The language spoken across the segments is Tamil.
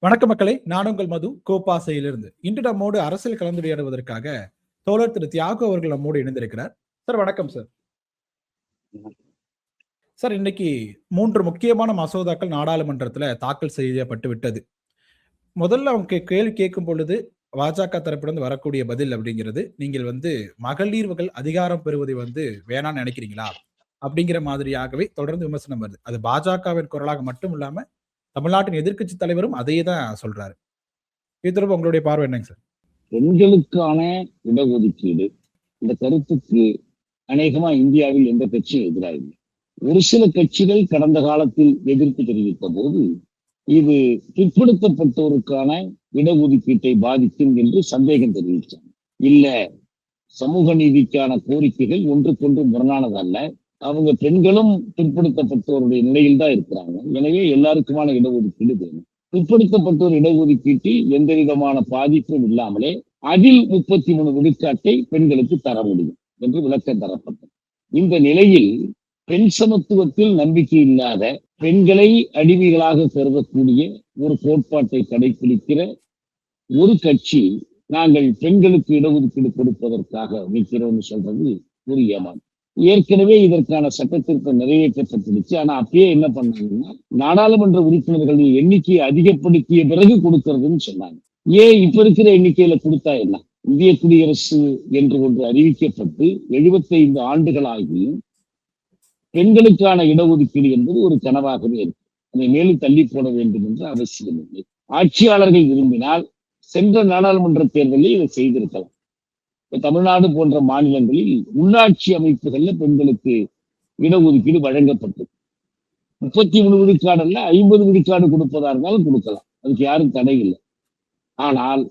வணக்க மக்களே, நான் உங்கள் மது கோப்பாசையிலிருந்து. இன்று நம்மோடு அரசியல் கலந்துரையாடுவதற்காக தோழர் திரு தியாகு அவர்கள் நம்மோடு இணைந்திருக்கிறார். சார் வணக்கம் சார். சார், இன்னைக்கு 3 முக்கியமான மசோதாக்கள் நாடாளுமன்றத்தில் தாக்கல் செய்யப்பட்டு விட்டது. முதல்ல அவங்க கேள்வி கேட்கும் பொழுது பாஜக தரப்பிலிருந்து வரக்கூடிய பதில் அப்படிங்கிறது, நீங்கள் மகளிர்கள் அதிகாரம் பெறுவதை வேணாம்னு நினைக்கிறீங்களா அப்படிங்கிற மாதிரியாகவே தொடர்ந்து விமர்சனம் வருது. அது பாஜகவின் குரலாக மட்டும் இல்லாம தமிழ்நாட்டின் எதிர்க்கட்சி தலைவரும் அதையே தான் சொல்றாரு. இது தொடர்பு உங்களுடைய பார்வை என்னங்க சார்? பெண்களுக்கான இடஒதுக்கீடு இந்த கருத்துக்கு அநேகமா இந்தியாவில் எந்த கட்சியும் எதிராக இல்லை. ஒரு சில கட்சிகள் கடந்த காலத்தில் எதிர்ப்பு தெரிவித்த போது இது பிற்படுத்தப்பட்டோருக்கான இடஒதுக்கீட்டை பாதிக்கும் என்று சந்தேகம் தெரிவித்தாங்க. இல்ல, சமூக நீதிக்கான கோரிக்கைகள் ஒன்றுக்கொன்று முரணானதல்ல, அவங்க பெண்களும் பிற்படுத்தப்பட்டோருடைய நிலையில் தான் இருக்கிறாங்க, எனவே எல்லாருக்குமான இடஒதுக்கீடு வேணும். பிற்படுத்தப்பட்டோர் இடஒதுக்கீட்டில் எந்த விதமான பாதிப்பும் இல்லாமலே அதில் 33 விழுக்காட்டை பெண்களுக்கு தர முடியும் என்று விளக்கம் தரப்பட்டது. இந்த நிலையில் பெண் சமத்துவத்தில் நம்பிக்கை இல்லாத, பெண்களை அடிமைகளாக கருதக்கூடிய ஒரு கோட்பாட்டை கடைபிடிக்கிற ஒரு கட்சி நாங்கள் பெண்களுக்கு இடஒதுக்கீடு கொடுப்பதற்காக நிற்கிறோம்னு சொல்றது ஒரு ஏமாற்றம். ஏற்கனவே இதற்கான சட்டத்திருத்தம் நிறைவேற்றப்பட்டுருச்சு. ஆனா அப்பயே என்ன பண்ணாங்கன்னா, நாடாளுமன்ற உறுப்பினர்களின் எண்ணிக்கையை அதிகப்படுத்திய பிறகு கொடுக்கறதுன்னு சொன்னாங்க. ஏன் இப்ப இருக்கிற எண்ணிக்கையில கொடுத்தா என்ன? இந்திய குடியரசு என்று ஒன்று அறிவிக்கப்பட்டு 75 ஆண்டுகளாகியும் பெண்களுக்கான இடஒதுக்கீடு என்பது ஒரு கனவாகவே இருக்கு. அதை மேலும் தள்ளி போட வேண்டும் என்ற அவசியம் இல்லை. ஆட்சியாளர்கள் விரும்பினால் சென்ற நாடாளுமன்ற தேர்தலில் இதை செய்திருக்கலாம். தமிழ்நாடு போன்ற மாநிலங்களில் உள்ளாட்சி அமைப்புகள்ல பெண்களுக்கு இடஒதுக்கீடு வழங்கப்பட்டது. 33 விழுக்காடு அல்ல, 50 விழுக்காடு கொடுப்பதா இருந்தாலும் கொடுக்கலாம், அதுக்கு யாரும் தடை இல்லை. ஆனால்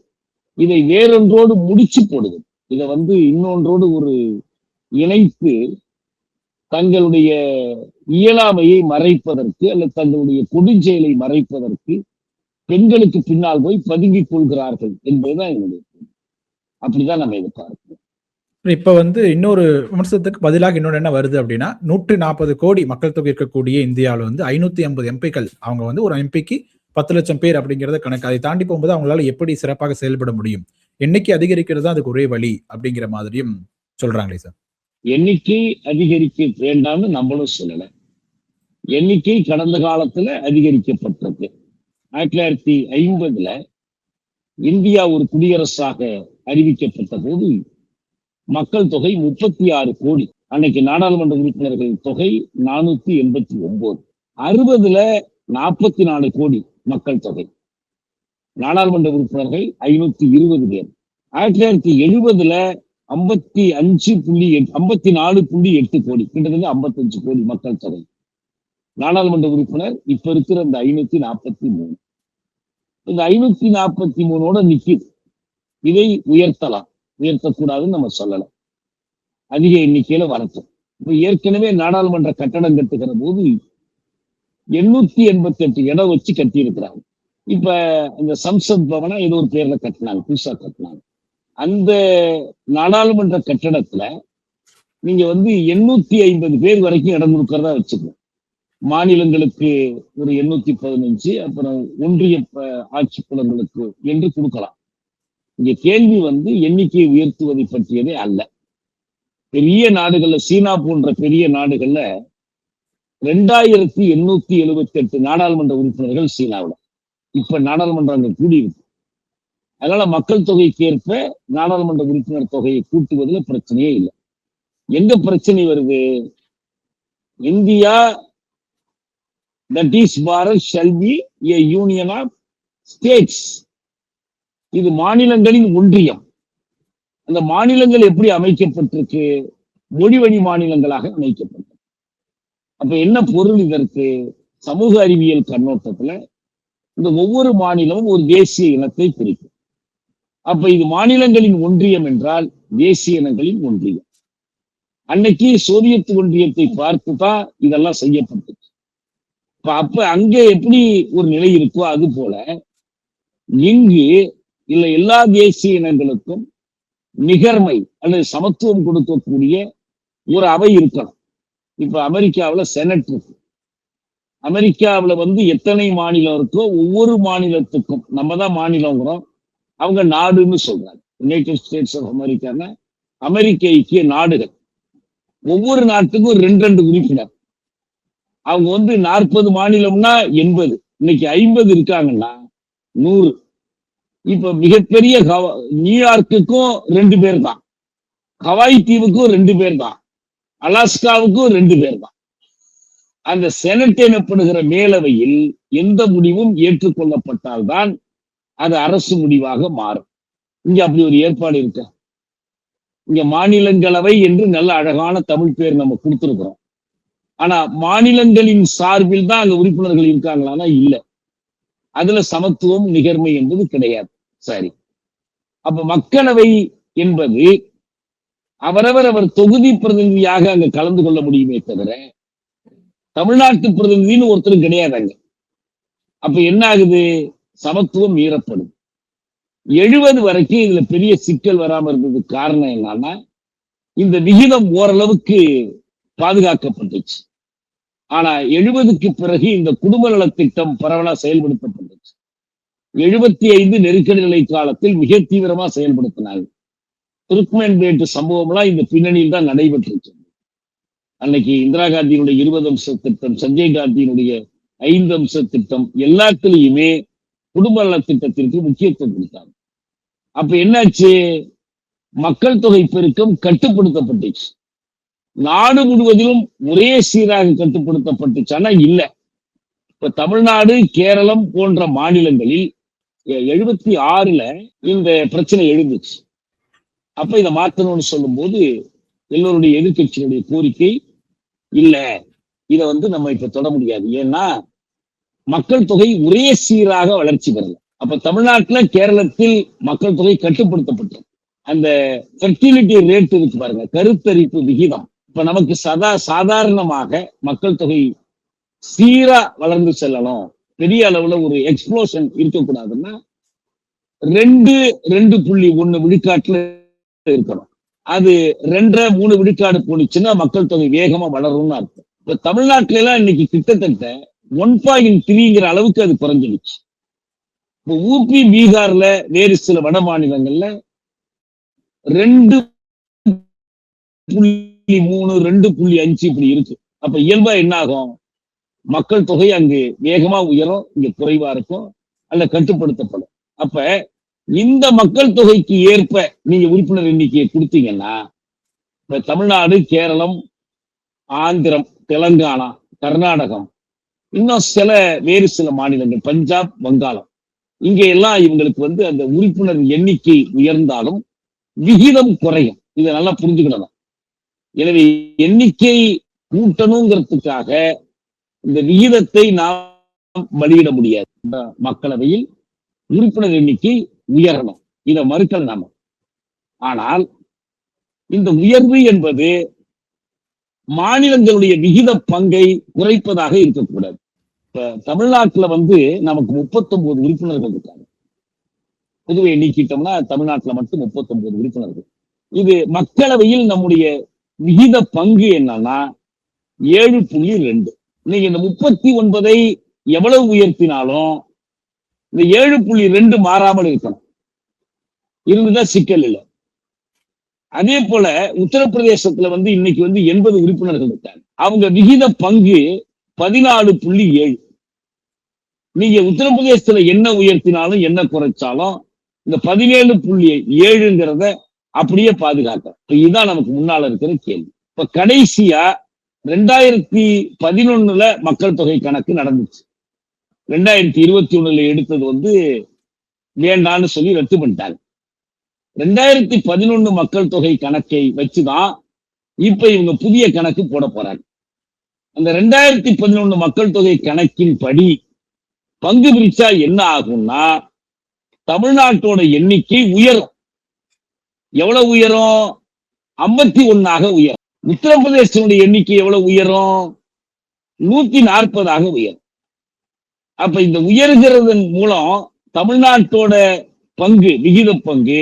இதை வேறொன்றோடு முடிச்சு போடுது, இதை இன்னொன்றோடு ஒரு இணைத்து தங்களுடைய இயலாமையை மறைப்பதற்கு அல்லது தங்களுடைய கொடுஞ்செயலை மறைப்பதற்கு பெண்களுக்கு பின்னால் போய் பதுங்கிக் கொள்கிறார்கள் என்பதுதான் என்னுடைய. அப்படிதான் நம்ம இதை பார்க்கிறோம். இப்ப இன்னொரு விமர்சனத்துக்கு பதிலாக இன்னொரு என்ன வருது அப்படின்னா, 140 கோடி மக்கள் தொகை இருக்கக்கூடிய இந்தியாவில் 550 எம்பிக்கள், அவங்க ஒரு எம்பிக்கு 10 லட்சம் பேர் அப்படிங்கறத கணக்கு. அதை தாண்டி போகும்போது அவங்களால எப்படி சிறப்பாக செயல்பட முடியும்? எண்ணிக்கை அதிகரிக்கிறது அதுக்கு ஒரே வழி அப்படிங்கிற மாதிரியும் சொல்றாங்களே சார். எண்ணிக்கை அதிகரிக்க வேண்டாம்னு நம்மளும் சொல்லல. எண்ணிக்கை கடந்த காலத்துல அதிகரிக்கப்பட்டது. 1950 இந்தியா ஒரு குடியரசாக அறிவிக்கப்பட்ட போது மக்கள் தொகை 36 கோடி. அன்னைக்கு நாடாளுமன்ற உறுப்பினர்கள் தொகை 489. 60 44 கோடி மக்கள் தொகை. நாடாளுமன்ற உறுப்பினர்கள் 520 பேர். 1970 54.8 கோடி, கிட்டத்தட்ட 55 கோடி மக்கள் தொகை. நாடாளுமன்ற உறுப்பினர் இப்ப இருக்கிற இந்த 543. இந்த 543 நிக்குது. இதை உயர்த்தலாம், உயர்த்தக்கூடாதுன்னு நம்ம சொல்லலாம். அதிக எண்ணிக்கையில வரட்டும். இப்ப ஏற்கனவே நாடாளுமன்ற கட்டடம் கட்டுகிற போது 888 இடம் வச்சு கட்டி இருக்கிறாங்க. இப்ப இந்த சம்சத் பவனா ஏதோ ஒரு பேர்ல கட்டினாங்க, புதுசா கட்டினாங்க. அந்த நாடாளுமன்ற கட்டடத்துல நீங்க 850 பேர் வரைக்கும் இடம் கொடுக்கறதா வச்சுக்கணும். மாநிலங்களுக்கு ஒரு 815, அப்புறம் ஒன்றிய ஆட்சி புலங்களுக்கு என்று கொடுக்கலாம். இங்க கேள்வி எண்ணிக்கையை உயர்த்துவதை பற்றியதே அல்ல. பெரிய நாடுகள்ல, சீனா போன்ற பெரிய நாடுகள்ல 2878 நாடாளுமன்ற உறுப்பினர்கள் சீனாவில். இப்ப நாடாளுமன்றங்கள் கூடி இருக்கு. அதனால மக்கள் தொகைக்கு ஏற்ப நாடாளுமன்ற உறுப்பினர் தொகையை கூட்டுவதில் பிரச்சனையே இல்லை. எங்க பிரச்சனை வருது? India that is Bharat shall be a union of states. இது மாநிலங்களின் ஒன்றியம். அந்த மாநிலங்கள் எப்படி அமைக்கப்பட்டிருக்கு? மொழிவழி மாநிலங்களாக அமைக்கப்பட்டது. அப்ப என்ன பொருள் இதற்கு? சமூக அறிவியல் கண்ணோட்டத்துல இந்த ஒவ்வொரு மாநிலமும் ஒரு தேசிய இனத்தை குறிக்கும். அப்ப இது மாநிலங்களின் ஒன்றியம் என்றால் தேசிய இனங்களின் ஒன்றியம். அன்னைக்கு சோவியத் ஒன்றியத்தை பார்த்துதான் இதெல்லாம் செய்யப்பட்டது. அப்ப அங்க எப்படி ஒரு நிலை இருக்கோ அது போல இங்கு இல்ல எல்லா தேசிய இனங்களுக்கும் நிகர்மை அல்லது சமத்துவம் கொடுக்கக்கூடிய ஒரு அவை இருக்கணும். இப்ப அமெரிக்காவில் செனட் இருக்கு. அமெரிக்காவுல வந்து எத்தனை மாநிலம் இருக்கோ ஒவ்வொரு மாநிலத்துக்கும் நம்ம தான் மாநிலங்கிறோம், அவங்க நாடுன்னு சொல்றாங்க. யுனைடெட் ஸ்டேட்ஸ் ஆஃப் அமெரிக்கான்னா அமெரிக்க ஐக்கிய நாடுகள். ஒவ்வொரு நாட்டுக்கும் 2 உறுப்பினர். அவங்க வந்து 40 மாநிலம்னா 80, இன்னைக்கு 50 இருக்காங்கன்னா 100. இப்ப மிகப்பெரிய நியூயார்க்குக்கும் 2 பேர் தான், ஹவாய் தீவுக்கும் 2 பேர் தான், அலாஸ்காவுக்கும் 2 பேர் தான். அந்த செனட் எனப்படுகிற மேலவையில் எந்த முடிவும் ஏற்றுக்கொள்ளப்பட்டால்தான் அது அரசு முடிவாக மாறும். இங்க அப்படி ஒரு ஏற்பாடு இருக்கு. இங்க மாநிலங்களவை என்று நல்ல அழகான தமிழ் பேர் நம்ம கொடுத்திருக்கிறோம். ஆனா மாநிலங்களின் சார்பில் தான் அங்க உறுப்பினர்கள் இருக்காங்களான்னா இல்ல. அதுல சமத்துவம் நிகர்மை என்பது கிடையாது. சரி, அப்ப மக்களவை என்பது அவர் தொகுதி பிரதிநிதியாக அங்க கலந்து கொள்ள முடியுமே தவிர தமிழ்நாட்டு பிரதிநிதின்னு ஒருத்தரும் கிடையாது அங்க. அப்ப என்ன ஆகுது? சமத்துவம் மீறப்படும். 70 வரைக்கும் இதுல பெரிய சிக்கல் வராம இருந்ததுக்கு காரணம் என்னன்னா, இந்த விகிதம் ஓரளவுக்கு பாதுகாக்கப்பட்டுச்சு. ஆனா 70க்கு பிறகு இந்த குடும்ப நலத் திட்டம் பரவலா செயல்படுத்தப்பட்டுச்சு. 75 நெருக்கடி நிலை காலத்தில் மிக தீவிரமா செயல்படுத்தினாங்க. துருக்மேன்பேட்டு சம்பவம்லாம் இந்த பின்னணியில் தான் நடைபெற்றுச்சு. அன்னைக்கு இந்திரா காந்தியினுடைய 20 அம்ச திட்டம், சஞ்சய் காந்தியினுடைய 5 அம்ச திட்டம், எல்லாத்துலயுமே குடும்ப நல திட்டத்திற்கு முக்கியத்துவம் கொடுத்தாங்க. அப்ப என்னாச்சு? மக்கள் தொகை பெருக்கம் கட்டுப்படுத்தப்பட்டுச்சு. நாடு முழுவதிலும் ஒரே சீராக கட்டுப்படுத்தப்பட்டுச்சு. ஆனா இல்ல, இப்ப தமிழ்நாடு, கேரளம் போன்ற மாநிலங்களில் 76ல இந்த பிரச்சனை எழுந்துச்சு. அப்ப இதை மாற்றணும்னு சொல்லும் போது எல்லோருடைய எதிர்கட்சியினுடைய கோரிக்கை, இல்ல இத வந்து நம்ம இப்ப தொட முடியாது, ஏன்னா மக்கள் தொகை ஒரே சீராக வளர்ச்சி பெறல. அப்ப தமிழ்நாட்டுல, கேரளத்தில் மக்கள் தொகை கட்டுப்படுத்தப்பட்டது. அந்த ஃபெர்டிலிட்டி ரேட் இருக்கு பாருங்க, கருத்தரிப்பு விகிதம். இப்ப நமக்கு சாதாரணமாக மக்கள் தொகை சீரா வளர்ந்து செல்லணும், பெரிய அளவுல ஒரு எக்ஸ்ப்ளோஷன் இருக்கக்கூடாதுன்னா 2.1 விழுக்காட்டுல இருக்கணும். அது 2.3 விழுக்காடு போனிச்சுன்னா மக்கள் தொகை வேகமா வளரும்னு அர்த்தம். இப்ப தமிழ்நாட்டுல எல்லாம் இன்னைக்கு கிட்டத்தட்ட 1.3 அளவுக்கு அது குறைஞ்சிடுச்சு. இப்போ ஊபி, பீகார்ல, வேறு சில வட மாநிலங்கள்ல 2.3, 2.5 இப்படி இருக்கு. அப்ப இயல்பா என்ன ஆகும்? மக்கள் தொகை அங்கு வேகமா உயரும், இங்க குறைவா இருக்கும், அல்ல கட்டுப்படுத்தப்படும். அப்ப இந்த மக்கள் தொகைக்கு ஏற்ப நீங்க உறுப்பினர் எண்ணிக்கையை கொடுத்தீங்கன்னா, இப்ப தமிழ்நாடு, கேரளம், ஆந்திரம், தெலங்கானா, கர்நாடகம், இன்னும் வேறு சில மாநிலங்கள், பஞ்சாப், வங்காளம், இங்க எல்லாம் இவங்களுக்கு வந்து அந்த உறுப்பினர் எண்ணிக்கை உயர்ந்தாலும் விகிதம் குறையும். இதை நல்லா புரிஞ்சுக்கிடணும். எனவே எண்ணிக்கை கூட்டணுங்கிறதுக்காக இந்த விகிதத்தை நாம் வெளியிட முடியாது. மக்களவையில் உறுப்பினர் எண்ணிக்கை உயரணும், இதை மறுக்கல் நாம. ஆனால் இந்த உயர்வு என்பது மாநிலங்களுடைய விகித பங்கை குறைப்பதாக இருக்கக்கூடாது. இப்ப தமிழ்நாட்டுல வந்து நமக்கு 39 உறுப்பினர்கள் இருக்காங்க. புதுவை நீக்கிட்டோம்னா தமிழ்நாட்டுல மட்டும் 39 உறுப்பினர்கள். இது மக்களவையில் நம்முடைய விகித பங்கு என்னன்னா 7.2. நீங்க இந்த 39 எவ்வளவு உயர்த்தினாலும் இந்த 7.2 மாறாமல் இருக்கணும், இருந்துதான் சிக்கல் இல்லை. அதே போல உத்தரப்பிரதேசத்துல வந்து இன்னைக்கு வந்து 80 உறுப்பினர்கள் இருக்காங்க. அவங்க விகித பங்கு 14.7. நீங்க உத்தரப்பிரதேசத்துல என்ன உயர்த்தினாலும் என்ன குறைச்சாலும் இந்த 17.7ங்கிறத அப்படியே பாதுகாக்க. இதுதான் நமக்கு முன்னால இருக்கிற கேள்வி. இப்ப கடைசியா 2011ல மக்கள் தொகை கணக்கு நடந்துச்சு. 2021ல எடுத்தது வந்து வேண்டான்னு சொல்லி ரத்து பண்ணிட்டாங்க. 2011 மக்கள் தொகை கணக்கை வச்சுதான் இப்ப இவங்க புதிய கணக்கு போட போறாங்க. அந்த 2011 மக்கள் தொகை கணக்கின் படி பங்கு பிரிச்சா என்ன ஆகும்னா, தமிழ்நாட்டோட எண்ணிக்கை உயரும். எவ்வளவு உயரும்? 51 உயரும். உத்தரப்பிரதேசனுடைய எண்ணிக்கை எவ்வளவு உயரும்? 140 உயரும். அப்ப இந்த உயர்கிறதன் மூலம் தமிழ்நாட்டோட பங்கு, விகித பங்கு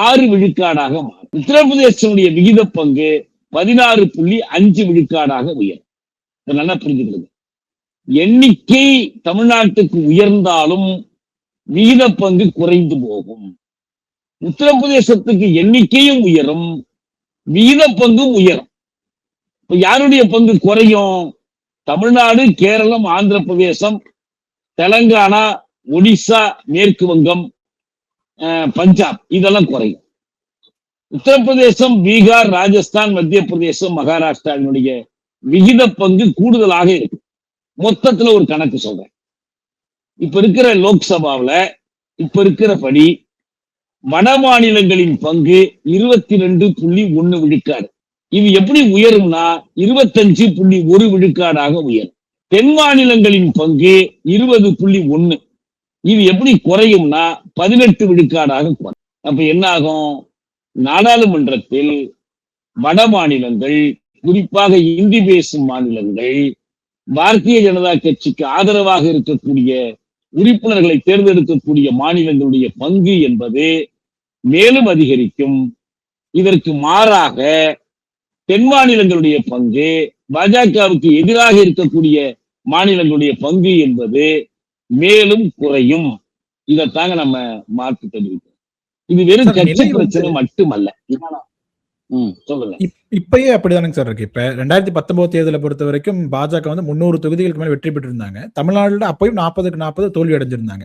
6 விழுக்காடாக மாறும். உத்தரப்பிரதேசனுடைய விகித பங்கு 16.5 விழுக்காடாக உயரும். நல்லா புரிஞ்சுக்கிறது. எண்ணிக்கை தமிழ்நாட்டுக்கு உயர்ந்தாலும் விகித பங்கு குறைந்து போகும். உத்தரப்பிரதேசத்துக்கு எண்ணிக்கையும் உயரும், விகித பங்கும் உயரும். இப்ப யாருடைய பங்கு குறையும்? தமிழ்நாடு, கேரளம், ஆந்திர பிரதேசம், தெலங்கானா, ஒடிசா, மேற்கு வங்கம், பஞ்சாப் இதெல்லாம் குறையும். உத்தரப்பிரதேசம், பீகார், ராஜஸ்தான், மத்திய பிரதேசம், மகாராஷ்டிராவினுடைய விகித பங்கு கூடுதலாக இருக்கு. மொத்தத்துல ஒரு கணக்கு சொல்றேன். இப்ப இருக்கிற லோக்சபாவில இப்ப இருக்கிறபடி வட மாநிலங்களின் பங்கு 22.1 விழுக்காடு. இது எப்படி உயரும்னா 25.1 விழுக்காடாக உயரும். தென் மாநிலங்களின் பங்கு 20.1. இது எப்படி குறையும்னா 18 விழுக்காடாக குறையும். அப்ப என்ன ஆகும்? நாடாளுமன்றத்தில் வட மாநிலங்கள், குறிப்பாக இந்தி பேசும் மாநிலங்கள், பாரதிய ஜனதா கட்சிக்கு ஆதரவாக இருக்கக்கூடிய உறுப்பினர்களை தேர்ந்தெடுக்கக்கூடிய மாநிலங்களுடைய பங்கு என்பது மேலும் அதிகரிக்கும். இதற்கு மாறாக தென் மாநிலங்களுடைய பங்கு, பாஜகவுக்கு எதிராக இருக்கக்கூடிய மாநிலங்களுடைய பங்கு என்பது மேலும் குறையும். இதைத்தாங்க நம்ம மாற்றி தெரிவிக்கிறோம். இது வெறும் கட்சி பிரச்சனை மட்டுமல்ல. சொல்லுங்க. இப்பயே அப்படிதானுங்க சார் இருக்கு. இப்ப 2019 தேர்தலை பொறுத்த வரைக்கும் பாஜக 300 தொகுதிகளுக்கு மேல வெற்றி பெற்று இருந்தாங்க. தமிழ்நாடுல அப்பயும் 40க்கு 40 தோல்வி அடைஞ்சிருந்தாங்க.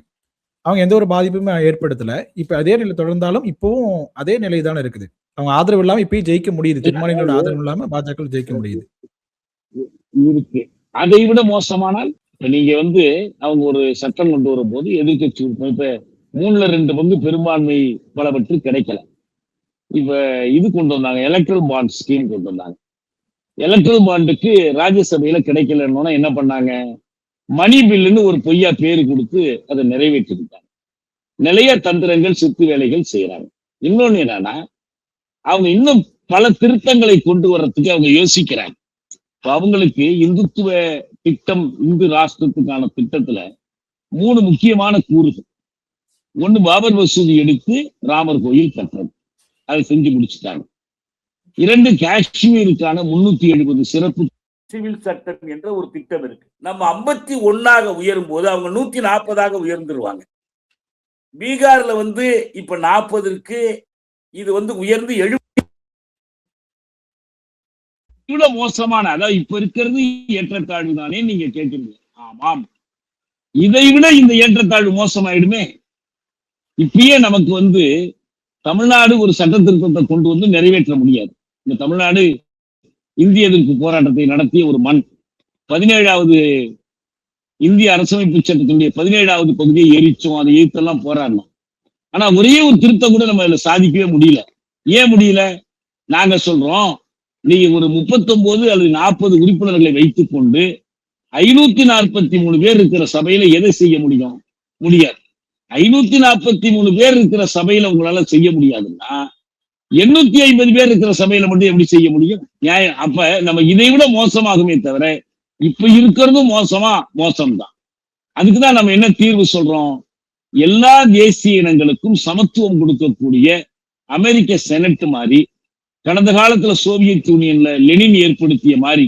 அவங்க எந்த ஒரு பாதிப்புமே ஏற்படுத்தல. இப்ப அதே நிலை தொடர்ந்தாலும் இப்பவும் அதே நிலை தானே இருக்குது. அவங்க ஆதரவு இல்லாம இப்பயும் ஜெயிக்க முடியுது. தென் மாநிலங்களோட ஆதரவு இல்லாம பாஜக ஜெயிக்க முடியுது. இருக்கு. அதை விட மோசமானால் இப்ப நீங்க அவங்க ஒரு சட்டம் கொண்டு வரும்போது எதிர்கட்சி இப்ப 3/2 பங்கு பெரும்பான்மை பலவற்று கிடைக்கல. இப்ப இது கொண்டு வந்தாங்க, எலக்ட்ரல் பாண்ட் ஸ்கீம் கொண்டு வந்தாங்க. எலக்ட்ரல் பாண்டுக்கு ராஜ்யசபையில கிடைக்கலன்னா என்ன பண்ணாங்க? மணி பில்லுன்னு ஒரு பொய்யா பேரு கொடுத்து அதை நிறைவேற்றிட்டாங்க. நிறைய தந்திரங்கள், சித்து வேலைகள் செய்யறாங்க. இன்னொன்னு என்னன்னா, அவங்க இன்னும் பல திருத்தங்களை கொண்டு வர்றதுக்கு அவங்க யோசிக்கிறாங்க. அவங்களுக்கு இந்துத்துவ திட்டம், இந்து ராஷ்டிரத்துக்கான திட்டத்துல 3 முக்கியமான கூறுகள். 1, பாபர் மசூதி எடுத்து ராமர் கோயில் கட்டுறது, அதை செஞ்சு முடிச்சுட்டாங்க. 2, காஷ்மீருக்கான 370 சிறப்பு சிவில் சட்டம் என்ற ஒரு திட்டம் இருக்கு. நம்ம 51ஆக உயரும் போது அவங்க 140ஆக உயர்ந்துருவாங்க. பீகார்ல இப்ப 40ற்கு இது உயர்ந்து 70 இவ்வளவு மோசமான, அதாவது இப்ப இருக்கிறது ஏற்றத்தாழ்வு தானே நீங்க கேட்கிறீங்க. ஆமாம், இதை விட இந்த ஏற்றத்தாழ்வு மோசமாயிடுமே. இப்பயே நமக்கு தமிழ்நாடு ஒரு சட்ட திருத்தத்தை கொண்டு நிறைவேற்ற முடியாது. இந்த தமிழ்நாடு இந்திய எதிர்ப்பு போராட்டத்தை நடத்திய ஒரு மண். 17வது இந்திய அரசமைப்பு சட்டத்தினுடைய 17வது பகுதியை எரிச்சோம், அதை எதிர்த்தெல்லாம் போராடணும். ஆனா ஒரே ஒரு திருத்தம் கூட நம்ம இதுல சாதிக்கவே முடியல. ஏன் முடியல? நாங்க சொல்றோம், நீங்க ஒரு 39 அல்லது 40 உறுப்பினர்களை வைத்துக் கொண்டு 543 பேர் இருக்கிற சபையில எதை செய்ய முடியும்? முடியாது. 543 பேர் இருக்கிற சபையில உங்களால செய்ய முடியாதுன்னா 850 பேர் இருக்கிற சபையில மட்டும் எப்படி செய்ய முடியும்? நியாயம். அப்ப நம்ம இதை விட மோசமாகுமே தவிர இப்ப இருக்கிறதும் மோசம்தான். அதுக்குதான் நம்ம என்ன தீர்வு சொல்றோம்? எல்லா தேசிய இனங்களுக்கும் சமத்துவம் கொடுக்கக்கூடிய அமெரிக்க செனட் மாதிரி, கடந்த காலத்துல சோவியத் யூனியன்ல லெனின் ஏற்படுத்திய மாதிரி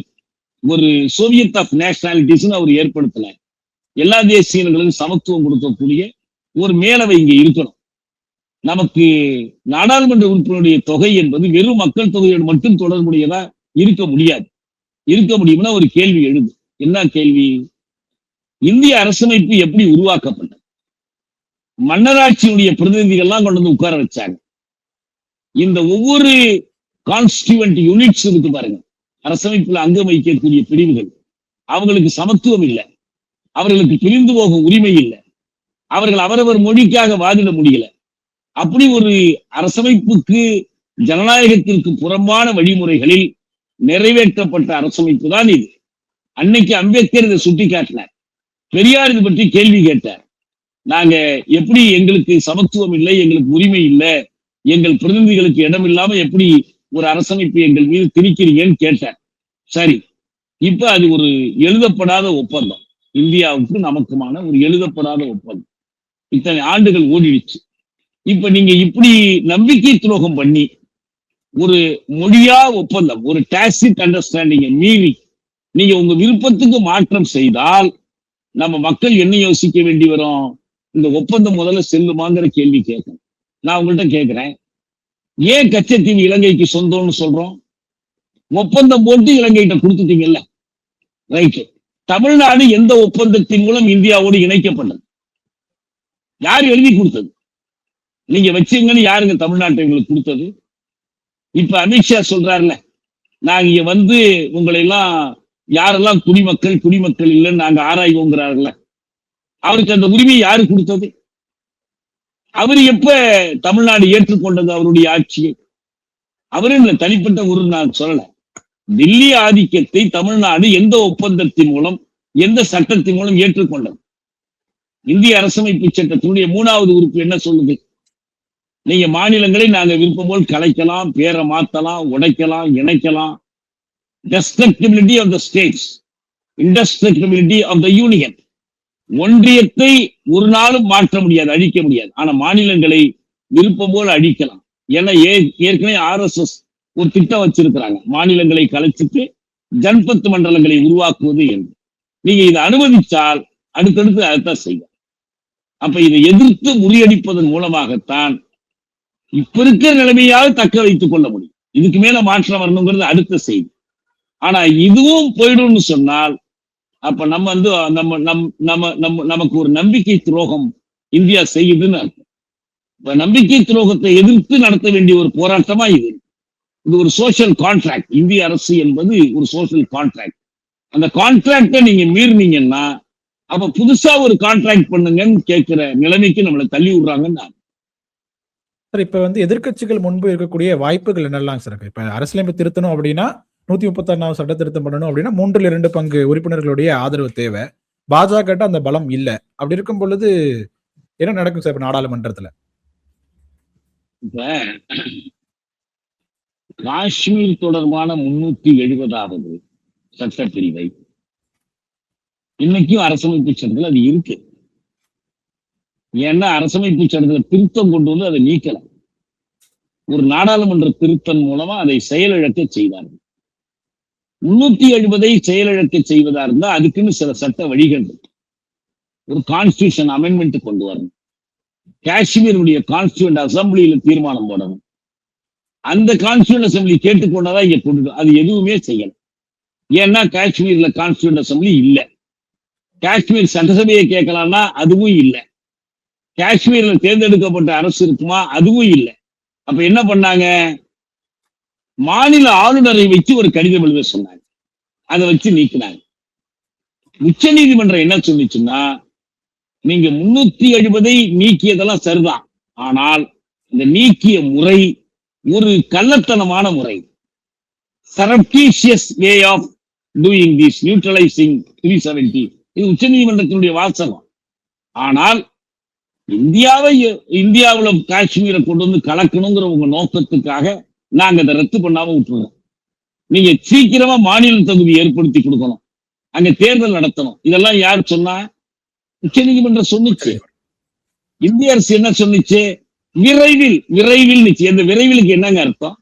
ஒரு சோவியத் ஆஃப் நேஷனாலிட்டிஸ் அவர் ஏற்படுத்தல. எல்லா தேசிய இனங்களுக்கும் சமத்துவம் கொடுக்கக்கூடிய ஒரு மேலவை இங்க இருக்கணும். நமக்கு நாடாளுமன்ற உறுப்பினருடைய தொகை என்பது வெறும் மக்கள் தொகையோடு மட்டும் தொடர்புடையதா இருக்க முடியாது. இருக்க முடியும்னா ஒரு கேள்வி எழுது. என்ன கேள்வி? இந்திய அரசமைப்பு எப்படி உருவாக்கப்பட்டது? மன்னராட்சியுடைய பிரதிநிதிகள்லாம் கொண்டு உட்கார வச்சாங்க. இந்த ஒவ்வொரு கான்ஸ்டியூவன்ட் யூனிட்ஸ் இருக்கு பாருங்க, அரசமைப்புல அங்கம் வைக்கக்கூடிய பிரிவுகள், அவங்களுக்கு சமத்துவம் இல்லை, அவர்களுக்கு பிரிந்து போக உரிமை இல்லை, அவர்கள் அவரவர் மொழிக்காக வாதிட முடியல. அப்படி ஒரு அரசமைப்புக்கு, ஜனநாயகத்திற்கு புறம்பான வழிமுறைகளில் நிறைவேற்றப்பட்ட அரசமைப்பு தான் இது. அன்னைக்கு அம்பேத்கர் இதை சுட்டி காட்டினார். பெரியார் இது பற்றி கேள்வி கேட்டார். நாங்க எப்படி, எங்களுக்கு சமத்துவம் இல்லை, எங்களுக்கு உரிமை இல்லை, எங்கள் பிரதிநிதிகளுக்கு இடம் இல்லாம எப்படி ஒரு அரசமைப்பு எங்கள் மீது திணிக்கிறீங்கன்னு கேட்டார். சரி, இப்ப அது ஒரு எழுதப்படாத ஒப்பந்தம், இந்தியாவுக்கு நமக்குமான ஒரு எழுதப்படாத ஒப்பந்தம். இத்தனை ஆண்டுகள் ஓடிடுச்சு. இப்ப நீங்க இப்படி நம்பிக்கை துரோகம் பண்ணி ஒரு மொழியா ஒப்பந்தம், ஒரு டாசிட் அண்டர்ஸ்டாண்டிங் மீறி நீங்க உங்க விருப்பத்துக்கு மாற்றம் செய்தால் நம்ம மக்கள் என்ன யோசிக்க வேண்டி வரும்? இந்த ஒப்பந்தம் முதல்ல செல்லுமாங்கிற கேள்வி கேட்கணும். நான் உங்கள்கிட்ட கேட்கிறேன், ஏன் கச்சத்தீவு இலங்கைக்கு சொந்தம்னு சொல்றோம்? ஒப்பந்தம் போட்டு இலங்கைகிட்ட கொடுத்துட்டீங்கல்ல, ரைட்டு. தமிழ்நாடு எந்த ஒப்பந்தத்தின் மூலம் இந்தியாவோடு இணைக்கப்பட்டது? யார் எழுதி கொடுத்தது? நீங்க வச்சீங்கன்னு யாருங்க தமிழ்நாட்டை உங்களுக்கு கொடுத்தது? இப்ப அமித்ஷா சொல்றாருல, நாங்க இங்க வந்து உங்களை எல்லாம் யாரெல்லாம் குடிமக்கள் இல்லைன்னு நாங்க ஆராய்வோங்கிறாருல, அவருக்கு அந்த உரிமையை யாரு கொடுத்தது? அவரு எப்ப தமிழ்நாடு ஏற்றுக்கொண்டது அவருடைய ஆட்சியை? அவரும் இல்ல, தனிப்பட்ட ஒரு நான் சொல்லல. தில்லி ஆதிக்கத்தை தமிழ்நாடு எந்த ஒப்பந்தத்தின் மூலம், எந்த சட்டத்தின் மூலம் ஏற்றுக்கொண்டது? இந்திய அரசமைப்பு சட்டத்தினுடைய 3வது உறுப்பு என்ன சொல்லுது? நீங்க மாநிலங்களை நாங்க விருப்பம் போல் கலைக்கலாம், பேரை மாத்தலாம், உடைக்கலாம், இணைக்கலாம். Destructibility of the states, indestructibility of the union. ஒன்றியத்தை ஒரு நாளும் மாற்ற முடியாது, அழிக்க முடியாது. ஆனா மாநிலங்களை விருப்பம் போல் அழிக்கலாம். ஏன்னா ஏற்கனவே RSS ஒரு திட்டம் வச்சிருக்கிறாங்க, மாநிலங்களை கலைச்சிட்டு ஜன்பத் மண்டலங்களை உருவாக்குவது என்று. நீங்க இதை அனுமதிச்சால் அடுத்தடுத்து அதைத்தான் செய்யும். அப்ப இதை எதிர்த்து முறியடிப்பதன் மூலமாகத்தான் இப்ப இருக்கிற நிலைமையாக தக்க வைத்துக் கொள்ள முடியும். இதுக்கு மேல மாற்றம் வரணுங்கிறது அடுத்த செய்தி. ஆனா இதுவும் போயிடும்னு சொன்னால் அப்ப நம்ம வந்து நமக்கு ஒரு நம்பிக்கை துரோகம் இந்தியா செய்யுதுன்னு அர்த்தம். இப்ப நம்பிக்கை துரோகத்தை எதிர்த்து நடத்த வேண்டிய ஒரு போராட்டமா இது. இது ஒரு சோசியல் கான்ட்ராக்ட். இந்திய அரசு என்பது ஒரு சோசியல் கான்ட்ராக்ட். அந்த கான்ட்ராக்டை நீங்க மீறினீங்கன்னா அப்ப புதுசா ஒரு கான்ட்ராக்ட் பண்ணுங்கன்னு கேட்கிற நிலைமைக்கு நம்மளை தள்ளி விடுறாங்கன்னு. சார், இப்ப வந்து எதிர்க்கட்சிகள் முன்பு இருக்கக்கூடிய வாய்ப்புகள் என்னெல்லாம் சார்? இப்ப அரசியலமைப்பு திருத்தணும் அப்படின்னா 136வது சட்ட திருத்தம் பண்ணணும் அப்படின்னா 3/2 பங்கு உறுப்பினர்களுடைய ஆதரவு தேவை. பாஜக அந்த பலம் இல்ல. அப்படி இருக்கும் பொழுது என்ன நடக்கும் சார் இப்ப நாடாளுமன்றத்துல? இப்ப காஷ்மீர் தொடர்பான 370வது சட்டப்பிரிவை இன்னைக்கும் அரசமைப்பு சட்டத்தில் அது இருக்கு. ஏன்னா அரசமைப்பு சட்டத்துல திருத்தம் கொண்டு வந்து அதை நீக்கல. ஒரு நாடாளுமன்ற திருத்தம் மூலமா அதை செயலிழக்க செய்தார்கள். 370ஐ செயலிழக்க செய்வதா இருந்தா அதுக்குன்னு சில சட்ட வழிகள் இருக்கு. ஒரு கான்ஸ்டியூஷன் அமெண்ட்மெண்ட் கொண்டு வரணும். காஷ்மீருடைய கான்ஸ்டியூண்ட் அசம்பிளியில தீர்மானம் போடணும். அந்த கான்ஸ்டியூண்ட் அசம்பிளி கேட்டுக்கொண்டதான் இங்க கொண்டு, அது எதுவுமே செய்யல. ஏன்னா காஷ்மீர்ல கான்ஸ்டியூண்ட் அசம்பிளி இல்ல. காஷ்மீர் சட்டசபையை கேட்கலாம்னா அதுவும் இல்லை. காஷ்மீர்ல தேர்ந்தெடுக்கப்பட்ட அரசு இருக்குமா? அதுவும் இல்லை. அப்ப என்ன பண்ணாங்க? மாநில ஆளுநரை வச்சு ஒரு கடிதம் எழுத சொன்னாங்க. அதை வச்சு நீக்கினாங்க. உச்ச நீதிமன்றம் என்ன சொல்லிச்சுன்னா, நீங்க 370ஐ நீக்கியதெல்லாம் சரிதான், ஆனால் இந்த நீக்கிய முறை ஒரு கள்ளத்தனமான முறை. Surreptitious way of doing this, neutralising 370. இது உச்ச நீதிமன்றத்தினுடைய வாசகம். ஆனால் இந்தியாவுல காஷ்மீரை கொண்டு வந்து கலக்கணுங்கிற உங்க நோக்கத்துக்காக நாங்க அதை ரத்து பண்ணாம விட்டுருவோம். நீங்க சீக்கிரமா மாநில தகுதி ஏற்படுத்தி கொடுக்கணும், அங்க தேர்தல் நடத்தணும். இதெல்லாம் யார் சொன்னா? உச்ச நீதிமன்றம் சொன்னிச்சு. இந்திய அரசு என்ன சொன்னிச்சு? விரைவில் நிச்சு. இந்த விரைவிலுக்கு என்னங்க அர்த்தம்?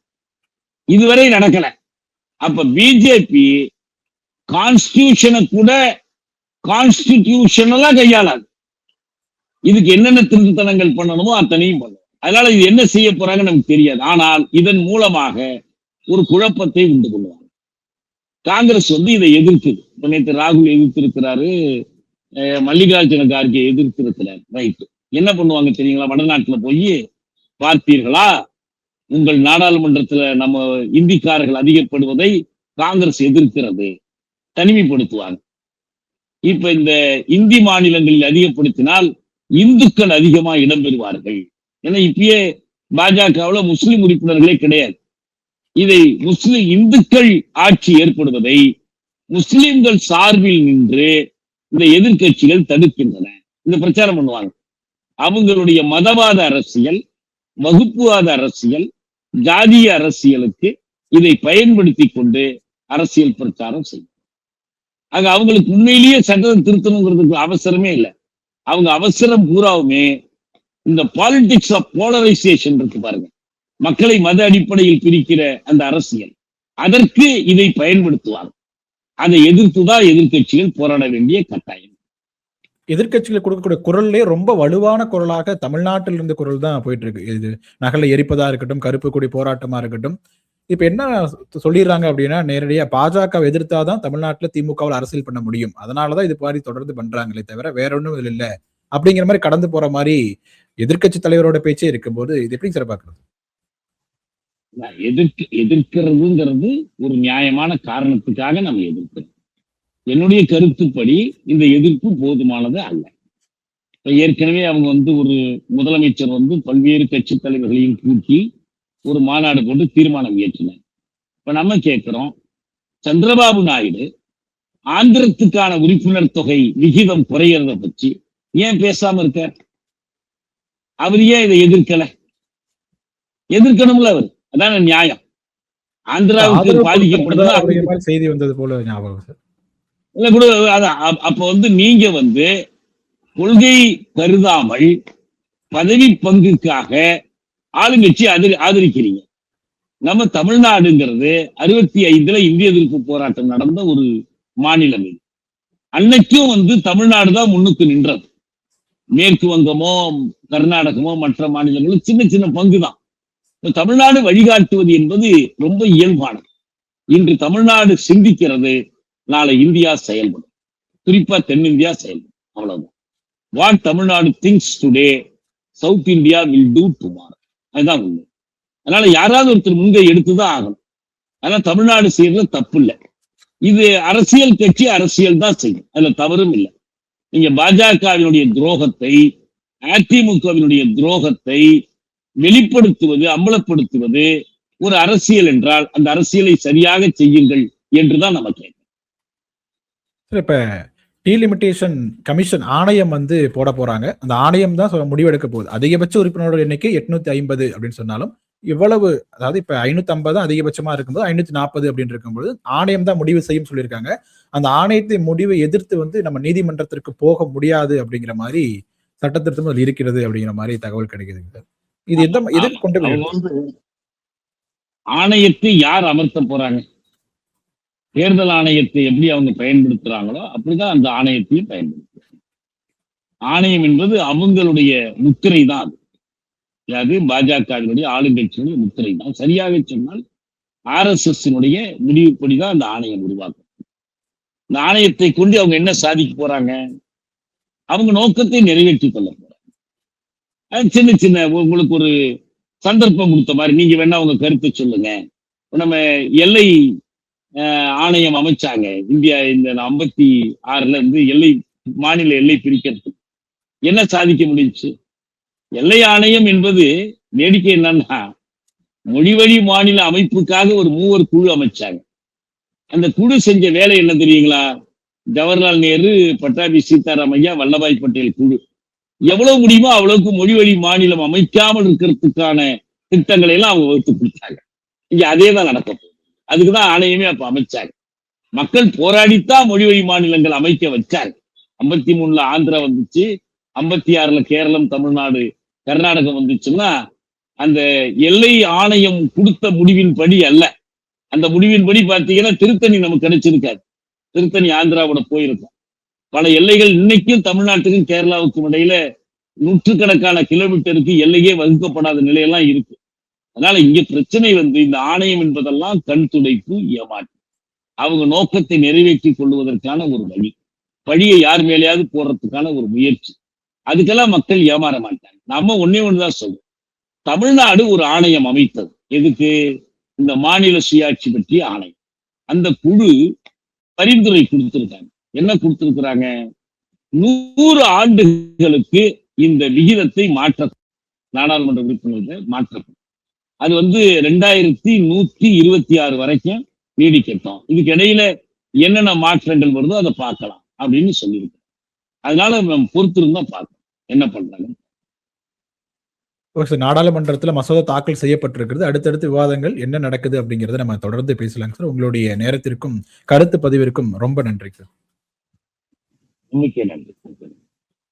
இதுவரை நடக்கல. அப்ப பிஜேபி கான்ஸ்டிடியூஷனை கூட கான்ஸ்டிடியூஷனலா கையாளாது. இதுக்கு என்னென்ன திருத்தனங்கள் பண்ணணுமோ அத்தனையும் பண்ணும். அதனால இது என்ன செய்ய போறாங்க நமக்கு தெரியாது. ஆனால் இதன் மூலமாக ஒரு குழப்பத்தை உண்டு பண்ணுவாங்க. காங்கிரஸ் இதை எதிர்க்குது. நேற்று ராகுல் எதிர்த்திருக்கிறாரு, மல்லிகார்ஜுன கார்கே எதிர்த்திருக்கிறார். ரைட்டு. என்ன பண்ணுவாங்க தெரியுங்களா? வடநாட்டுல போய் பார்த்தீர்களா, உங்கள் நாடாளுமன்றத்துல நம்ம இந்திக்காரர்கள் அதிகப்படுவதை காங்கிரஸ் எதிர்க்கிறது, தனிமைப்படுத்துவாங்க. இப்ப இந்த இந்தி மாநிலங்களில் அதிகப்படுத்தினால் இந்துக்கள் அதிகமா இடம்பெறுவார்கள். ஏன்னா இப்பயே பாஜகவுல முஸ்லிம் உறுப்பினர்களே கிடையாது. இதை இந்துக்கள் ஆட்சி ஏற்படுவதை முஸ்லிம்கள் சார்பில் நின்று இந்த எதிர்கட்சிகள் தடுக்கின்றன. இந்த பிரச்சாரம் பண்ணுவாங்க. அவங்களுடைய மதவாத அரசியல், வகுப்புவாத அரசியல், ஜாதிய அரசியலுக்கு இதை பயன்படுத்தி கொண்டு அரசியல் பிரச்சாரம் செய்யும். ஆக அவங்களுக்கு உண்மையிலேயே சட்டம் திருத்தணுங்கிறதுக்கு அவசரமே இல்லை. அவங்க அவசரம் பூராவுமே இந்த பாலிடிக்ஸ் ஆஃப் போலரைசேஷன் இருக்கு பாருங்க, மக்களை மத அடிப்படையில் பிரிக்கிற அந்த அரசியல், அதற்கு இதை பயன்படுத்துவாங்க. அதை எதிர்த்துதான் எதிர்கட்சிகள் போராட வேண்டிய கட்டாயம். எதிர்க்கட்சிகள் கொடுக்கக்கூடிய குரல்லே ரொம்ப வலுவான குரலாக தமிழ்நாட்டில் இருந்த குரல் தான் போயிட்டு இருக்கு. இது நகலை எரிப்பதா இருக்கட்டும், கருப்பு கொடி போராட்டமா இருக்கட்டும். இப்ப என்ன சொல்லிடுறாங்க அப்படின்னா, நேரடியா பாஜகவை எதிர்த்தாதான் தமிழ்நாட்டுல திமுகவால் அரசியல் பண்ண முடியும். அதனாலதான் இது மாதிரி தொடர்ந்து பண்றாங்களே தவிர வேற ஒண்ணும் இதுல இல்ல. அப்படிங்கிற மாதிரி கடந்து போற மாதிரி எதிர்க்கட்சி தலைவரோட பேச்சே இருக்கும்போது இது எப்படி சார் பார்க்கறது? எதிர்க்கிறதுங்கிறது ஒரு நியாயமான காரணத்துக்காக நம்ம எதிர்க்கிறோம். என்னுடைய கருத்துப்படி இந்த எதிர்ப்பு போதுமானது அல்ல. இப்ப ஏற்கனவே அவங்க ஒரு முதலமைச்சர் பல்வேறு கட்சி தலைவர்களையும் கூட்டி ஒரு மாநாடு போட்டு தீர்மானம் இயற்றினார். இப்ப நம்ம கேட்கிறோம், சந்திரபாபு நாயுடு ஆந்திரத்துக்கான உறுப்பினர் தொகை விகிதம் குறையறத பற்றி ஏன் பேசாம இருக்க? அவர் ஏன் இதை எதிர்க்கல? எதிர்க்கணும்ல அவர், அதான நியாயம். ஆந்திராவுக்கு பாதிக்கப்படுதா செய்தி வந்தது போல ஞாபகம் சார். இல்ல கூட அப்ப நீங்க கொள்கை கருதாமல் பதவி பங்குக்காக ஆளுங்கட்சி ஆதரிக்கிறீங்க. நம்ம தமிழ்நாடுங்கிறது 65 இந்திய எதிர்ப்பு போராட்டம் நடந்த ஒரு மாநிலம். இது அன்னைக்கும் தமிழ்நாடு தான் முன்னுக்கு நின்றது. மேற்கு வங்கமோ கர்நாடகமோ மற்ற மாநிலங்களும் சின்ன சின்ன பங்கு தான். தமிழ்நாடு வழிகாட்டுவது என்பது ரொம்ப இயல்பானது. இன்று தமிழ்நாடு சிந்திக்கிறது, நாளை இந்தியா செயல்படும். குறிப்பா தென்னிந்தியா செயல்படும். அவ்வளவுதான். What Tamil Nadu things today, south India will do tomorrow. அதுதான் உண்மை. அதனால யாராவது ஒருத்தர் முன்கை எடுத்துதான் ஆகணும். அதனால தமிழ்நாடு செய்யறதுல தப்பு இல்லை. இது அரசியல் கட்சி அரசியல் தான் செய்யும், அதுல தவறும் இல்லை. நீங்க பாஜகவினுடைய துரோகத்தை, அதிமுகவினுடைய துரோகத்தை வெளிப்படுத்துவது, அம்பலப்படுத்துவது ஒரு அரசியல் என்றால் அந்த அரசியலை சரியாக செய்யுங்கள் என்றுதான் நம்ம கேட்கிறோம். இப்ப டீலிமிட்டேஷன் கமிஷன் ஆணையம் போட போறாங்க. அந்த ஆணையம் தான் முடிவெடுக்க போகுது. அதிகபட்ச உறுப்பினரோட எண்ணிக்கை 850 அப்படின்னு சொன்னாலும் இவ்வளவு, அதாவது இப்ப 550 அதிகபட்சமா இருக்கும்போது 540 அப்படின்னு இருக்கும்போது ஆணையம் தான் முடிவு செய்யும் சொல்லியிருக்காங்க. அந்த ஆணையத்தை முடிவை எதிர்த்து நம்ம நீதிமன்றத்திற்கு போக முடியாது அப்படிங்கிற மாதிரி சட்டத்திருத்தம் அதில் இருக்கிறது அப்படிங்கிற மாதிரி தகவல் கிடைக்குதுங்க. இது எதுக்கு கொண்டு போய் ஆணையத்தை யார் அமர்த்த போறாங்க? தேர்தல் ஆணையத்தை எப்படி அவங்க பயன்படுத்துறாங்களோ அப்படிதான் அந்த ஆணையத்தையும் பயன்படுத்துறாங்க. ஆணையம் என்பது அவங்களுடைய முத்திரை தான். அது பாஜகவினுடைய ஆளுங்கட்சியினுடைய முத்திரை தான். சரியாக சொன்னால் RSS முடிவுப்படிதான் அந்த ஆணையம் உருவாக்கும். இந்த ஆணையத்தை கொண்டு அவங்க என்ன சாதிக்க போறாங்க? அவங்க நோக்கத்தை நிறைவேற்றிக் கொள்ள போறாங்க. சின்ன சின்ன உங்களுக்கு ஒரு சந்தர்ப்பம் கொடுத்த மாதிரி நீங்க வேணா உங்க கருத்தை சொல்லுங்க. நம்ம எல்லை ஆணையம் அமைச்சாங்க இந்தியா இந்த 56 எல்லை மாநில எல்லை பிரிக்கிறது. என்ன சாதிக்க முடிஞ்சு? எல்லை ஆணையம் என்பது வேடிக்கை என்னன்னா, மொழிவழி மாநில அமைப்புக்காக ஒரு 3 குழு அமைச்சாங்க. அந்த குழு செஞ்ச வேலை என்ன தெரியுங்களா? ஜவஹர்லால் நேரு, பட்டாபி சீதாராமையா, வல்லபாய் பட்டேல் குழு எவ்வளவு முடியுமோ அவ்வளவுக்கு மொழிவழி மாநிலம் அமைக்காமல் இருக்கிறதுக்கான திட்டங்களை எல்லாம் அவங்க வகுத்து கொடுத்தாங்க. இங்க அதே தான் நடக்க போகுது. அதுக்குதான் ஆணையமே அப்ப அமைச்சாங்க. மக்கள் போராடித்தான் மொழிவழி மாநிலங்கள் அமைக்க வச்சாங்க. 53 ஆந்திரா வந்துச்சு, 56 கேரளம், தமிழ்நாடு, கர்நாடகம் வந்துச்சுன்னா அந்த எல்லை ஆணையம் கொடுத்த முடிவின்படி அல்ல. அந்த முடிவின்படி பார்த்தீங்கன்னா திருத்தணி நமக்கு கிடைச்சிருக்காது. திருத்தணி ஆந்திராவோட போயிருக்கும். பல எல்லைகள் இன்னைக்கும் தமிழ்நாட்டுக்கும் கேரளாவுக்கும் இடையில நூற்றுக்கணக்கான கிலோமீட்டருக்கு எல்லையே வகுக்கப்படாத நிலையெல்லாம் இருக்கு. அதனால இங்க பிரச்சனை இந்த ஆணையம் என்பதெல்லாம் கண் துடைப்பு, ஏமாற்று. அவங்க நோக்கத்தை நிறைவேற்றிக் கொள்வதற்கான ஒரு வழி, பழியை யார் மேலேயாவது போடுறதுக்கான ஒரு முயற்சி. அதுக்கெல்லாம் மக்கள் ஏமாற மாட்டாங்க. நம்ம ஒண்ணுதான் சொல்றோம். தமிழ்நாடு ஒரு ஆணையம் அமைத்தது. எதுக்கு? இந்த மாநில சுயாட்சி பற்றிய ஆணையம். அந்த குழு பரிந்துரை கொடுத்திருக்காங்க. என்ன கொடுத்திருக்கிறாங்க? 100 ஆண்டுகளுக்கு இந்த விகிதத்தை மாற்ற, நாடாளுமன்ற உறுப்பினர்கள் மாற்றப்படும். அது 2126 வரைக்கும் நீடிக்கட்டும். இதுக்கு இடையில என்னென்ன மாற்றங்கள் வருதோ அதை பார்க்கலாம் அப்படின்னு சொல்லியிருக்கோம். அதனால நம்ம பொறுத்திருந்தா பார்க்கணும் என்ன பண்றாங்க. நாடாளுமன்றத்தில் மசோதா தாக்கல் செய்யப்பட்டிருக்கிறது. அடுத்தடுத்த விவாதங்கள் என்ன நடக்குது அப்படிங்கறத நம்ம தொடர்ந்து பேசலாங்க சார். உங்களுடைய நேரத்திற்கும் கருத்து பதிவிற்கும் ரொம்ப நன்றி சார். மிக்க நன்றி.